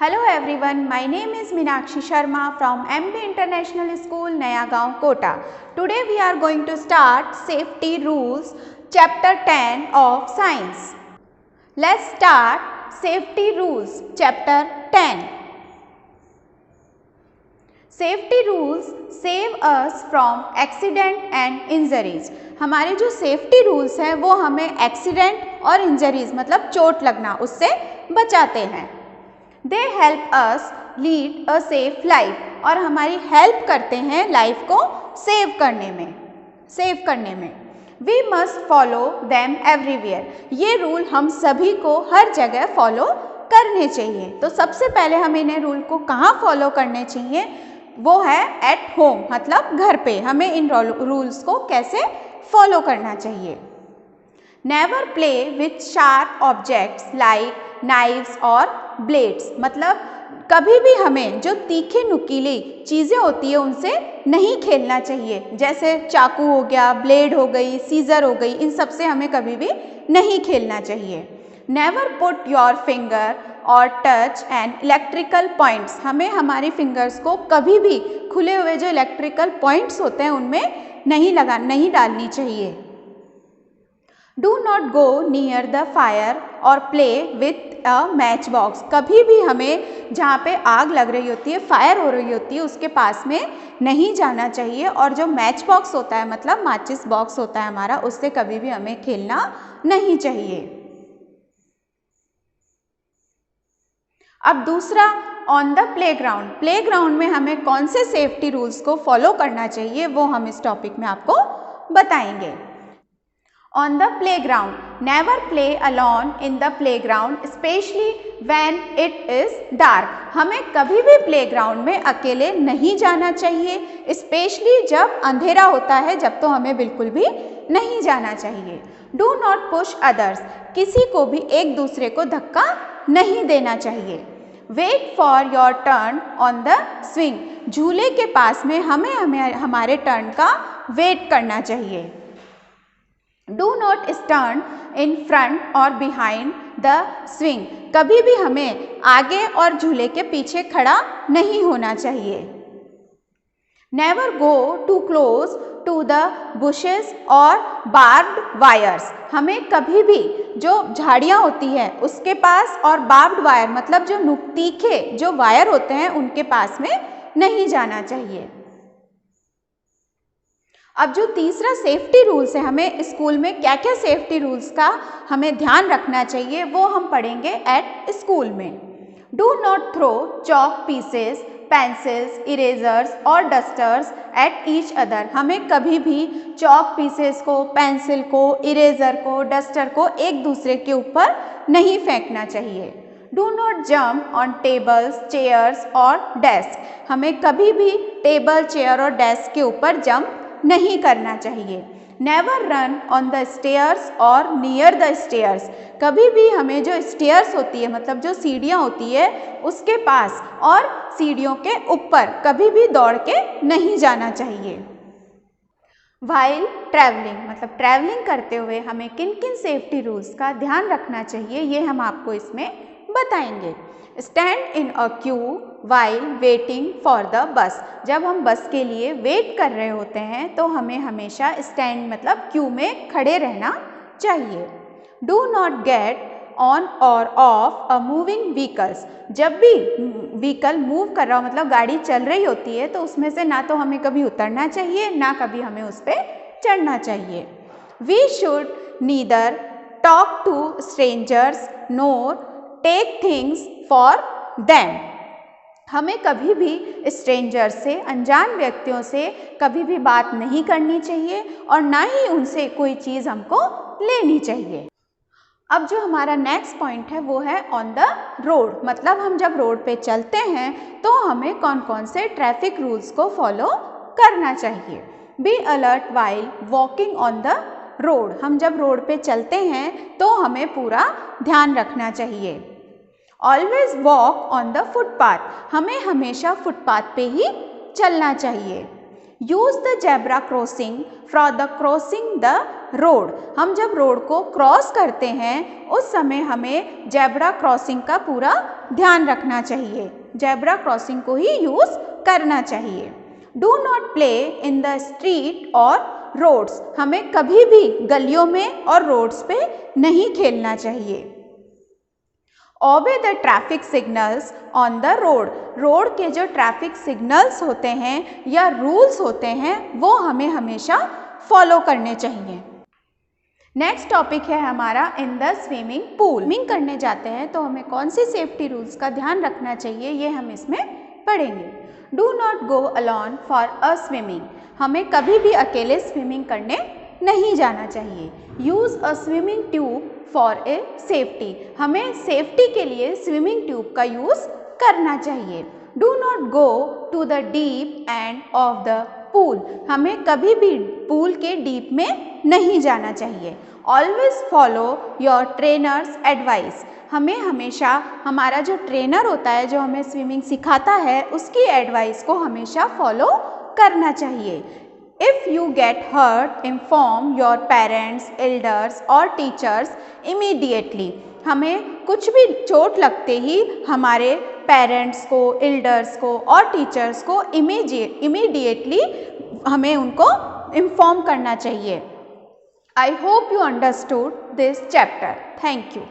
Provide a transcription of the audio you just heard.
Hello everyone, my name is Meenakshi Sharma from MB International School, Nayagaon, Kota. Today we are going to start Safety Rules, Chapter 10 of Science. Let's start Safety Rules, Chapter 10. Safety rules save us from accident and injuries. हमारे जो safety rules हैं वो हमें accident और injuries मतलब चोट लगना उससे बचाते हैं. They help us lead a safe life और हमारी हेल्प करते हैं लाइफ को सेव करने में. We must follow them everywhere. ये रूल हम सभी को हर जगह फॉलो करने चाहिए. तो सबसे पहले हमें इन्हें रूल को कहाँ फॉलो करने चाहिए, वो है एट होम मतलब घर पे. हमें इन रूल्स को कैसे फॉलो करना चाहिए. Never play with sharp objects like knives और ब्लेड्स मतलब कभी भी हमें जो तीखे नुकीली चीज़ें होती है उनसे नहीं खेलना चाहिए. जैसे चाकू हो गया, ब्लेड हो गई, सीजर हो गई, इन सब से हमें कभी भी नहीं खेलना चाहिए. नेवर पुट योर फिंगर और टच एंड इलेक्ट्रिकल पॉइंट्स. हमें हमारी फिंगर्स को कभी भी खुले हुए जो इलेक्ट्रिकल पॉइंट्स होते हैं उनमें नहीं डालनी चाहिए. Do not go near the fire और play with a match box. कभी भी हमें जहाँ पे आग लग रही होती है, फायर हो रही होती है, उसके पास में नहीं जाना चाहिए. और जो मैच बॉक्स होता है मतलब माचिस बॉक्स होता है हमारा, उससे कभी भी हमें खेलना नहीं चाहिए. अब दूसरा, ऑन द प्लेग्राउंड. प्लेग्राउंड में हमें कौन से सेफ्टी रूल्स को फॉलो करना चाहिए वो हम इस टॉपिक में आपको बताएंगे. On the playground, never play alone in the playground, especially when it is dark. हमें कभी भी प्लेग्राउंड में अकेले नहीं जाना चाहिए, स्पेशली जब अंधेरा होता है, जब तो हमें बिल्कुल भी नहीं जाना चाहिए. Do not push others. किसी को भी एक दूसरे को धक्का नहीं देना चाहिए. Wait for your turn on the swing. झूले के पास में हमें हमारे टर्न का वेट करना चाहिए. Do not stand in front or behind the swing. कभी भी हमें आगे और झूले के पीछे खड़ा नहीं होना चाहिए. Never go too close to the bushes or barbed wires. हमें कभी भी जो झाड़ियाँ होती हैं उसके पास और बार्ब्ड वायर मतलब जो तीखे जो वायर होते हैं उनके पास में नहीं जाना चाहिए. अब जो तीसरा सेफ्टी रूल्स है, हमें स्कूल में क्या क्या सेफ्टी रूल्स का हमें ध्यान रखना चाहिए वो हम पढ़ेंगे एट स्कूल में. Do not throw chalk pieces, pencils, erasers और डस्टर्स एट ईच अदर. हमें कभी भी चॉक पीसेस को, पेंसिल को, इरेजर को, डस्टर को एक दूसरे के ऊपर नहीं फेंकना चाहिए. Do not jump on tables, chairs और डेस्क. हमें कभी भी टेबल, चेयर और डेस्क के ऊपर जंप नहीं करना चाहिए. Never run on the stairs और नियर द स्टेयर्स. कभी भी हमें जो स्टेयर्स होती है मतलब जो सीढ़ियाँ होती है उसके पास और सीढ़ियों के ऊपर कभी भी दौड़ के नहीं जाना चाहिए. वाइल ट्रैवलिंग मतलब ट्रैवलिंग करते हुए हमें किन किन सेफ्टी रूल्स का ध्यान रखना चाहिए ये हम आपको इसमें बताएंगे. Stand in a Q while waiting for the bus. जब हम बस के लिए वेट कर रहे होते हैं तो हमें हमेशा स्टैंड मतलब क्यू में खड़े रहना चाहिए. डू नॉट गेट ऑन और ऑफ अ मूविंग व्हीकल्स. जब भी व्हीकल मूव कर रहा हो मतलब गाड़ी चल रही होती है तो उसमें से ना तो हमें कभी उतरना चाहिए ना कभी हमें उस पर चढ़ना चाहिए. We should neither talk to strangers nor take things for them. हमें कभी भी स्ट्रेंजर से, अनजान व्यक्तियों से कभी भी बात नहीं करनी चाहिए और ना ही उनसे कोई चीज़ हमको लेनी चाहिए. अब जो हमारा नेक्स्ट पॉइंट है वो है ऑन द रोड मतलब हम जब रोड पे चलते हैं तो हमें कौन कौन से ट्रैफिक रूल्स को फॉलो करना चाहिए. Be alert while walking on the road. हम जब रोड पे चलते हैं तो हमें पूरा ध्यान रखना चाहिए. Always walk on the footpath. हमें हमेशा फुटपाथ पे ही चलना चाहिए. Use the zebra crossing for the crossing the road. हम जब रोड को क्रॉस करते हैं उस समय हमें जेब्रा क्रॉसिंग का पूरा ध्यान रखना चाहिए, जेब्रा क्रॉसिंग को ही यूज़ करना चाहिए। Do not play in the street और रोड्स, हमें कभी भी गलियों में और रोड्स पे नहीं खेलना चाहिए। Obey the traffic signals on the road, road के जो ट्रैफिक सिग्नल्स होते हैं या रूल्स होते हैं वो हमें हमेशा फॉलो करने चाहिए। नेक्स्ट टॉपिक है हमारा in the swimming pool. Swimming करने जाते हैं तो हमें कौन सी सेफ्टी रूल्स का ध्यान रखना चाहिए ये हम इसमें पढ़ेंगे। Do not go alone for a swimming, हमें कभी भी अकेले स्विमिंग करने नहीं जाना चाहिए। Use a swimming tube for a safety, हमें सेफ्टी के लिए स्विमिंग ट्यूब का यूज़ करना चाहिए। Do not go to the deep end of the pool, हमें कभी भी पूल के डीप में नहीं जाना चाहिए। Always follow your trainers advice, हमें हमेशा हमारा जो ट्रेनर होता है जो हमें स्विमिंग सिखाता है उसकी एडवाइस को हमेशा फॉलो करना चाहिए। If you get hurt, inform your parents, elders और teachers immediately, हमें कुछ भी चोट लगते ही हमारे पेरेंट्स को, एल्डर्स को और टीचर्स को इमीडिएटली हमें उनको इन्फॉर्म करना चाहिए। I hope you understood this chapter. Thank you.